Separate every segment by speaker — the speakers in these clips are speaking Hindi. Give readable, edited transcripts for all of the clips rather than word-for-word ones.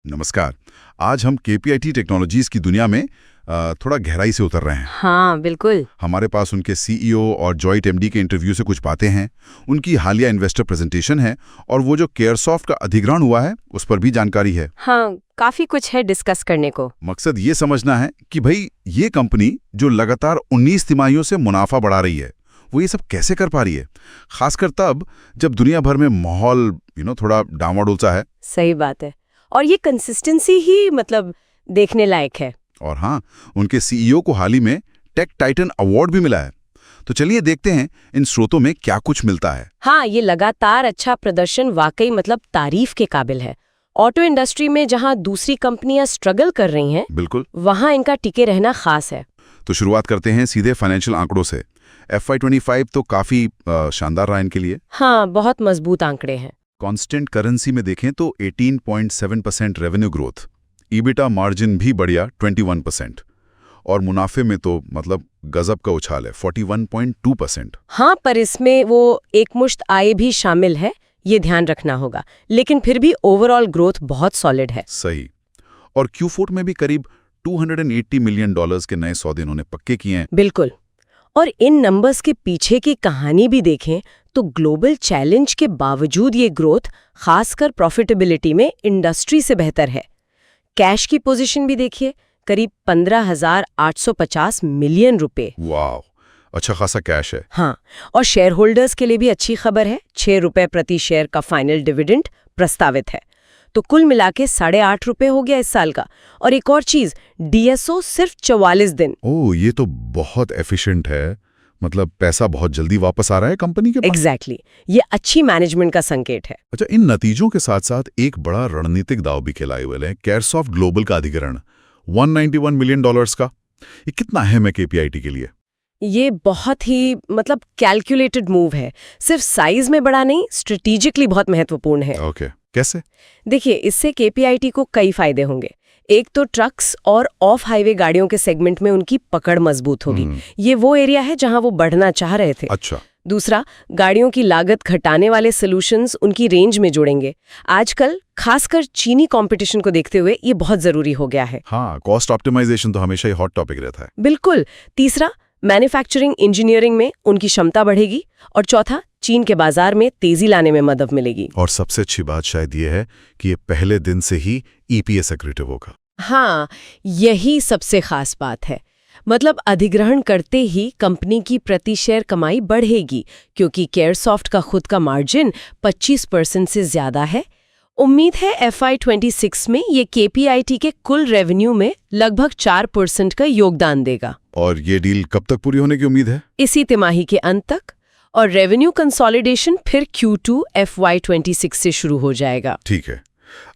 Speaker 1: नमस्कार। आज हम केपीआईटी टेक्नोलॉजीज की दुनिया में थोड़ा गहराई से उतर रहे हैं।
Speaker 2: हाँ बिल्कुल।
Speaker 1: हमारे पास उनके सीईओ और जॉइंट एमडी के इंटरव्यू से कुछ बातें हैं, उनकी हालिया इन्वेस्टर प्रेजेंटेशन है और वो जो केयरसॉफ्ट का अधिग्रहण हुआ है उस पर भी जानकारी है।
Speaker 2: हाँ, काफी कुछ है डिस्कस करने को।
Speaker 1: मकसद ये समझना है कि भाई ये कंपनी जो लगातार 19 तिमाहियों से मुनाफा बढ़ा रही है वो ये सब कैसे कर पा रही है, खासकर तब जब दुनिया भर में माहौल थोड़ा डावाडोल सा है।
Speaker 2: सही बात है, और ये कंसिस्टेंसी ही देखने लायक है।
Speaker 1: और हाँ, उनके सीईओ को हाल ही में टेक टाइटन अवार्ड भी मिला है। तो चलिए देखते हैं इन स्रोतों में क्या कुछ मिलता है।
Speaker 2: हाँ, ये लगातार अच्छा प्रदर्शन वाकई तारीफ के काबिल है। ऑटो इंडस्ट्री में जहाँ दूसरी कंपनियां स्ट्रगल कर रही हैं,
Speaker 1: बिल्कुल,
Speaker 2: वहाँ इनका टिके रहना खास है।
Speaker 1: तो शुरुआत करते हैं सीधे फाइनेंशियल आंकड़ों से। FY25 तो काफी शानदार रहा इनके लिए।
Speaker 2: हाँ, बहुत मजबूत आंकड़े हैं।
Speaker 1: कांस्टेंट करेंसी में देखें तो 18.7% रेवेन्यू ग्रोथ, ईबिटा मार्जिन भी बढ़िया 21%, और मुनाफे में तो गजब का उछाल है 41.2%।
Speaker 2: हाँ, पर इसमें वो एकमुश्त आय भी शामिल है, ये ध्यान रखना होगा, लेकिन फिर भी ओवरऑल ग्रोथ बहुत सॉलिड है।
Speaker 1: सही। और Q4 में भी करीब $280 मिलियन के नए सौदे इन्होंने पक्के किए हैं।
Speaker 2: बिल्कुल। और इन नंबर्स के पीछे की कहानी भी देखें तो ग्लोबल चैलेंज के बावजूद ये ग्रोथ, खासकर प्रॉफिटेबिलिटी में, इंडस्ट्री से बेहतर है। कैश की पोजीशन भी देखिए, करीब 15,850 मिलियन रुपए।
Speaker 1: वाह, अच्छा खासा कैश है।
Speaker 2: हाँ, और शेयर होल्डर्स के लिए भी अच्छी खबर है, 6 रुपए प्रति शेयर का फाइनल डिविडेंड प्रस्तावित है। तो कुल मिला के 8.5 रुपए हो गया इस साल का। और एक और चीज, DSO सिर्फ 44 दिन।
Speaker 1: ओह, ये तो बहुत एफिशिएंट है। पैसा बहुत जल्दी वापस आ रहा है कंपनी के पास।
Speaker 2: एग्जैक्टली, ये अच्छी मैनेजमेंट का संकेत है।
Speaker 1: अच्छा, इन नतीजों के साथ साथ एक बड़ा रणनीतिक दाव भी खिलाए हुए है, केयरसॉफ्ट ग्लोबल का अधिग्रहण $191 मिलियन का। ये कितना अहम है केपीआईटी के लिए?
Speaker 2: ये बहुत ही कैलकुलेटेड मूव है। सिर्फ साइज में बड़ा नहीं, स्ट्रेटेजिकली बहुत महत्वपूर्ण है।
Speaker 1: ओके, कैसे?
Speaker 2: देखिए, इससे केपीआईटी को कई फायदे होंगे। एक तो ट्रक्स और ऑफ हाईवे गाड़ियों के सेगमेंट में उनकी पकड़ मजबूत होगी। ये वो एरिया है जहां वो बढ़ना चाह रहे थे।
Speaker 1: अच्छा।
Speaker 2: दूसरा, गाड़ियों की लागत घटाने वाले सॉल्यूशंस उनकी रेंज में जुड़ेंगे। आजकल खासकर चीनी कंपटीशन को देखते हुए ये बहुत जरूरी हो गया है।
Speaker 1: हाँ, कॉस्ट ऑप्टिमाइजेशन तो हमेशा ही हॉट टॉपिक रहता है।
Speaker 2: बिल्कुल। तीसरा, मैन्युफैक्चरिंग इंजीनियरिंग में उनकी क्षमता बढ़ेगी। और चौथा, चीन के बाजार में तेजी लाने में मदद मिलेगी।
Speaker 1: और सबसे अच्छी बात शायद ये है कि ये पहले दिन से ही EPS एक्रेटिव होगा।
Speaker 2: हाँ, यही सबसे खास बात है। अधिग्रहण करते ही कंपनी की प्रति शेयर कमाई बढ़ेगी, क्योंकि केयरसॉफ्ट का खुद का मार्जिन 25% से ज्यादा है। उम्मीद है FY26 में ये केपीआईटी के कुल रेवेन्यू में लगभग 4% का योगदान देगा।
Speaker 1: और ये डील कब तक पूरी होने की उम्मीद है?
Speaker 2: इसी तिमाही के अंत तक। और रेवेन्यू कंसोलिडेशन फिर Q2 FY26 से शुरू हो जाएगा।
Speaker 1: ठीक है।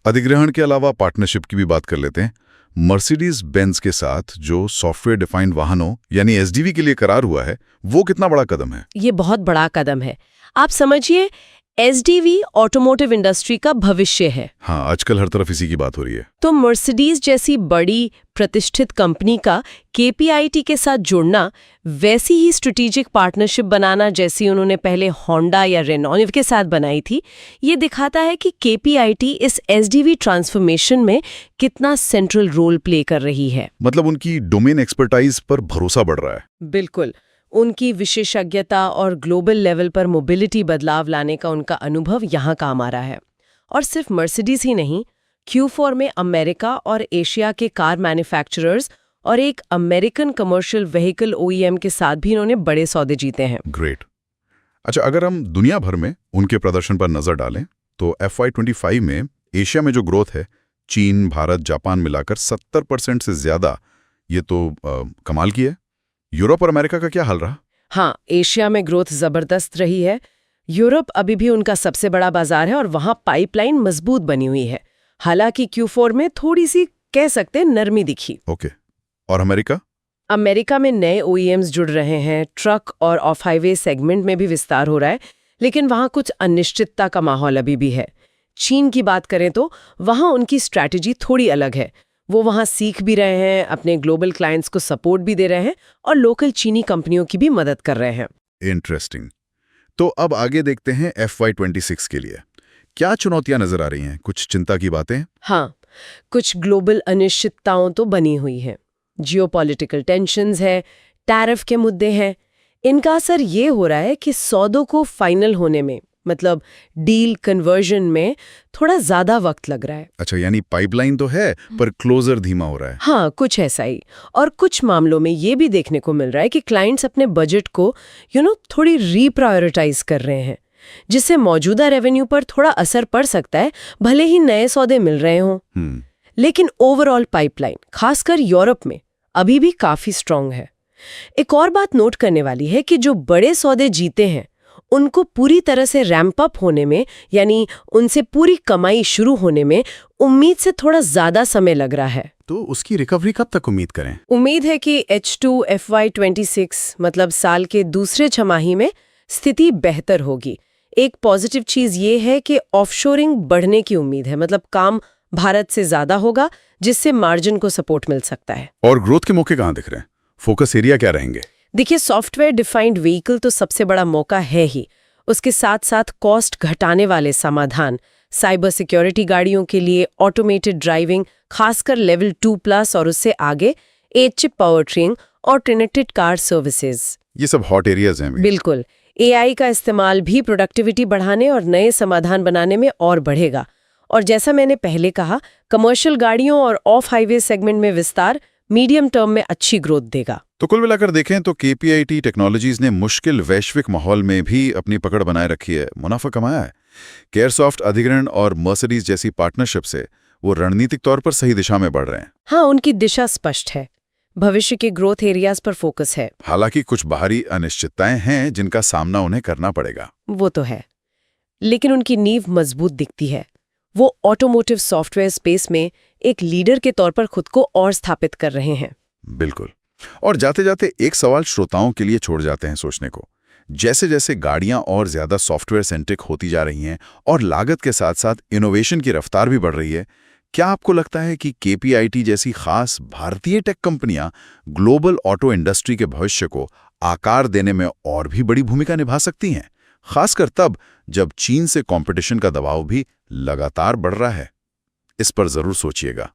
Speaker 1: अधिग्रहण के अलावा पार्टनरशिप की भी बात कर लेते हैं। मर्सिडीज बेंज के साथ जो सॉफ्टवेयर डिफाइंड वाहनों यानी SDV के लिए करार हुआ है, वो कितना बड़ा कदम है?
Speaker 2: ये बहुत बड़ा कदम है। आप समझिए, SDV ऑटोमोटिव इंडस्ट्री का भविष्य है।
Speaker 1: हाँ, आजकल हर तरफ इसी की बात हो रही है।
Speaker 2: तो मर्सिडीज जैसी बड़ी प्रतिष्ठित कंपनी का केपीआईटी के साथ जुड़ना, वैसी ही स्ट्रेटेजिक पार्टनरशिप बनाना जैसी उन्होंने पहले होंडा या रेनॉल्ट के साथ बनाई थी, ये दिखाता है कि केपीआईटी इस SDV ट्रांसफॉर्मेशन में कितना सेंट्रल रोल प्ले कर रही है।
Speaker 1: उनकी डोमेन एक्सपर्टाइज पर भरोसा बढ़ रहा है।
Speaker 2: बिल्कुल। उनकी विशेषज्ञता और ग्लोबल लेवल पर मोबिलिटी बदलाव लाने का उनका अनुभव यहाँ काम आ रहा है। और सिर्फ मर्सिडीज ही नहीं, Q4 में अमेरिका और एशिया के कार मैन्युफैक्चरर्स और एक अमेरिकन कमर्शियल व्हीकल OEM के साथ भी इन्होंने बड़े सौदे जीते हैं।
Speaker 1: ग्रेट। अच्छा, अगर हम दुनिया भर में उनके प्रदर्शन पर नजर डालें तो FY25 में एशिया में जो ग्रोथ है, चीन, भारत, जापान मिलाकर 70% से ज्यादा, ये तो कमाल की है। यूरोप और अमेरिका का क्या हाल रहा?
Speaker 2: हाँ, एशिया में ग्रोथ जबरदस्त रही है। यूरोप अभी भी उनका सबसे बड़ा बाजार है और वहाँ पाइपलाइन मजबूत बनी हुई है। हालांकि Q4 में थोड़ी सी कह सकते हैं नरमी दिखी।
Speaker 1: ओके। और अमेरिका?
Speaker 2: अमेरिका में नए OEMs जुड़ रहे हैं, ट्रक और ऑफ हाईवे सेगमेंट में भी विस्तार हो रहा है, लेकिन वहाँ कुछ अनिश्चितता का माहौल अभी भी है। चीन की बात करें तो वहाँ उनकी स्ट्रैटेजी थोड़ी अलग है। वो वहाँ सीख भी रहे हैं, अपने ग्लोबल क्लाइंट्स को सपोर्ट भी दे रहे हैं और लोकल चीनी कंपनियों की भी मदद कर रहे हैं।
Speaker 1: इंटरेस्टिंग। तो अब आगे देखते हैं FY26 के लिए क्या चुनौतियां नजर आ रही हैं, कुछ चिंता की बातें?
Speaker 2: हाँ, कुछ ग्लोबल अनिश्चितताओं तो बनी हुई हैं। जियोपॉलिटिकल टेंशन्स है, टैरिफ के मुद्दे हैं। इनका असर ये हो रहा है कि सौदों को फाइनल होने में, मतलब डील कन्वर्जन में थोड़ा ज्यादा वक्त लग रहा है।
Speaker 1: अच्छा, यानी पाइपलाइन तो है पर क्लोजर धीमा हो रहा है।
Speaker 2: हाँ, कुछ ऐसा ही। और कुछ मामलों में ये भी देखने को मिल रहा है कि क्लाइंट्स अपने बजट को थोड़ी रीप्रायोरिटाइज कर रहे हैं, जिससे मौजूदा रेवेन्यू पर थोड़ा असर पड़ सकता है, भले ही नए सौदे मिल रहे हों। लेकिन ओवरऑल पाइपलाइन, खासकर यूरोप में, अभी भी काफी स्ट्रांग है। एक और बात नोट करने वाली है कि जो बड़े सौदे जीते हैं उनको पूरी तरह से रैंप अप होने में, यानी उनसे पूरी कमाई शुरू होने में उम्मीद से थोड़ा ज्यादा समय लग रहा है।
Speaker 3: तो उसकी रिकवरी कब तक उम्मीद करें?
Speaker 2: उम्मीद है कि H2 FY26 मतलब साल के दूसरे छमाही में स्थिति बेहतर होगी। एक पॉजिटिव चीज ये है कि ऑफशोरिंग बढ़ने की उम्मीद है, मतलब काम भारत से ज्यादा होगा, जिससे मार्जिन को सपोर्ट मिल सकता है।
Speaker 1: और ग्रोथ के मौके कहाँ दिख रहे हैं? फोकस एरिया क्या रहेंगे?
Speaker 2: देखिए, सॉफ्टवेयर डिफाइंड व्हीकल तो सबसे बड़ा मौका है ही। उसके साथ साथ कॉस्ट घटाने वाले समाधान, साइबर सिक्योरिटी गाड़ियों के लिए ऑटोमेटेड ड्राइविंग, खासकर लेवल 2+ और उससे आगे 8 चिप पावर ट्रेन और कनेक्टेड कार सर्विसेज,
Speaker 1: ये सब हॉट एरियाज हैं।
Speaker 2: बिल्कुल। AI का इस्तेमाल भी प्रोडक्टिविटी बढ़ाने और नए समाधान बनाने में और बढ़ेगा। और जैसा मैंने पहले कहा, कमर्शियल गाड़ियों और ऑफ हाईवे सेगमेंट में विस्तार मीडियम टर्म में अच्छी ग्रोथ देगा।
Speaker 1: तो कुल मिलाकर देखें तो KPIT टेक्नोलॉजीज ने मुश्किल वैश्विक माहौल में भी अपनी पकड़ बनाए रखी है, मुनाफा कमाया है। केयरसॉफ्ट अधिग्रहण और मर्सिडीज जैसी पार्टनरशिप से वो रणनीतिक तौर पर सही दिशा में बढ़ रहे हैं।
Speaker 2: हाँ, उनकी दिशा स्पष्ट है। भविष्य के ग्रोथ एरियाज पर फोकस है।
Speaker 1: हालांकि कुछ बाहरी अनिश्चितताएं हैं जिनका सामना उन्हें करना पड़ेगा।
Speaker 2: वो तो है, लेकिन उनकी नींव मजबूत दिखती है। वो ऑटोमोटिव सॉफ्टवेयर स्पेस में एक लीडर के तौर पर खुद को और स्थापित कर रहे हैं।
Speaker 1: बिल्कुल। और जाते जाते एक सवाल श्रोताओं के लिए छोड़ जाते हैं सोचने को। जैसे जैसे गाड़ियां और ज्यादा सॉफ्टवेयर सेंट्रिक होती जा रही हैं और लागत के साथ साथ इनोवेशन की रफ्तार भी बढ़ रही है, क्या आपको लगता है कि KPIT जैसी खास भारतीय टेक कंपनियां ग्लोबल ऑटो इंडस्ट्री के भविष्य को आकार देने में और भी बड़ी भूमिका निभा सकती हैं, खासकर तब जब चीन से कंपटीशन का दबाव भी लगातार बढ़ रहा है? इस पर जरूर सोचिएगा।